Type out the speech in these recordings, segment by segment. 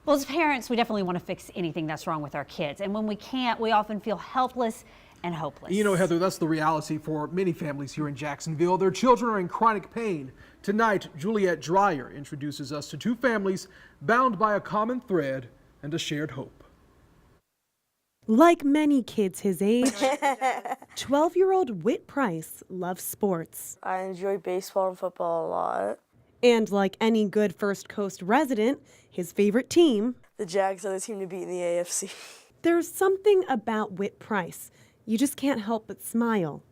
Well, as parents, we definitely want to fix anything that's wrong with our kids. And when we can't, we often feel helpless and hopeless. You know, Heather, that's the reality for many families here in Jacksonville. Their children are in chronic pain. Tonight, Juliette Dreyer introduces us to two families bound by a common thread and a shared hope. Like many kids his age, 12-year-old Whit Price loves sports. I enjoy baseball and football a lot. And like any good First Coast resident, his favorite team, The Jags are the team to beat in the AFC. There's something about Whit Price. You just can't help but smile.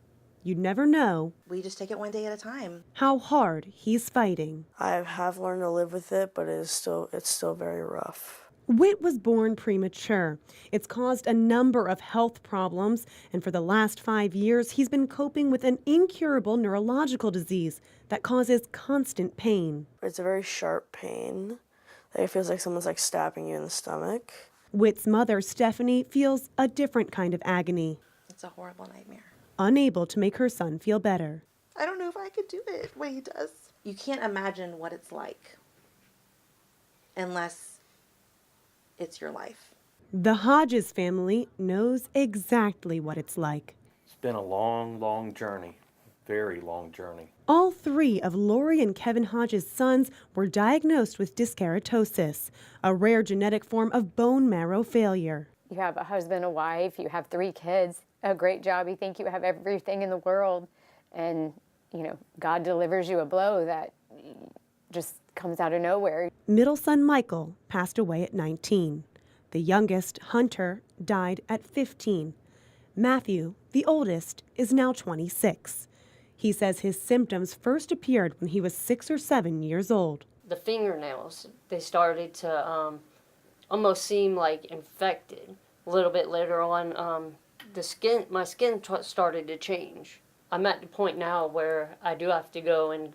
You'd never know. We just take it one day at a time. How hard he's fighting. I have learned to live with it, but it's still very rough. Whit was born premature. It's caused a number of health problems, and for the last 5 years, he's been coping with an incurable neurological disease that causes constant pain. It's a very sharp pain. It feels like someone's stabbing you in the stomach. Whit's mother, Stephanie, feels a different kind of agony. It's a horrible nightmare. Unable to make her son feel better. I don't know if I could do it the way he does. You can't imagine what it's like unless it's your life. The Hodges family knows exactly what it's like. It's been a long, long journey. Very long journey. All three of Lori and Kevin Hodges' sons were diagnosed with Dyskeratosis, a rare genetic form of bone marrow failure. You have a husband, a wife, you have 3 kids, a great job, you think you have everything in the world, and, God delivers you a blow that just comes out of nowhere. Middle son Michael passed away at 19. The youngest, Hunter, died at 15. Matthew, the oldest, is now 26. He says his symptoms first appeared when he was 6 or 7 years old. The fingernails, they started to almost seem like infected. A little bit later on, my skin started to change. I'm at the point now where I do have to go and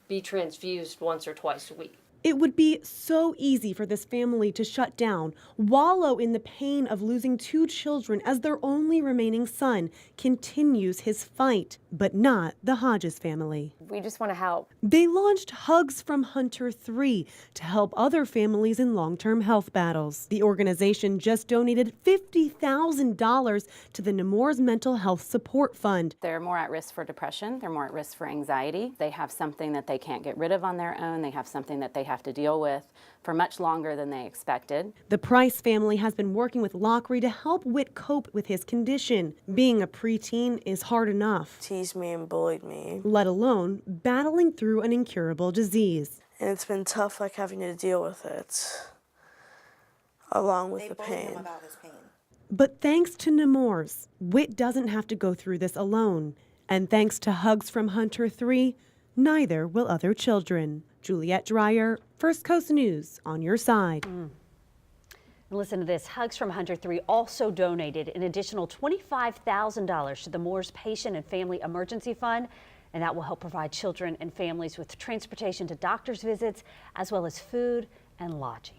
be transfused once or twice a week. It would be so easy for this family to shut down, wallow in the pain of losing 2 children as their only remaining son continues his fight, but not the Hodges family. We just want to help. They launched Hugs from Hunter 3 to help other families in long-term health battles. The organization just donated $50,000 to the Nemours Mental Health Support Fund. They're more at risk for depression. They're more at risk for anxiety. They have something that they can't get rid of on their own. They have something that they have to deal with for much longer than they expected. The Price family has been working with Lockery to help Whit cope with his condition. Being a preteen is hard enough. Teased me and bullied me. Let alone battling through an incurable disease. And it's been tough having to deal with it, along with the bullied pain. him about his pain. But thanks to Nemours, Whit doesn't have to go through this alone. And thanks to Hugs from Hunter 3, neither will other children. Juliette Dreyer, First Coast News, on your side. And listen to this. Hugs from Hunter 3 also donated an additional $25,000 to the Moores Patient and Family Emergency Fund, and that will help provide children and families with transportation to doctor's visits, as well as food and lodging.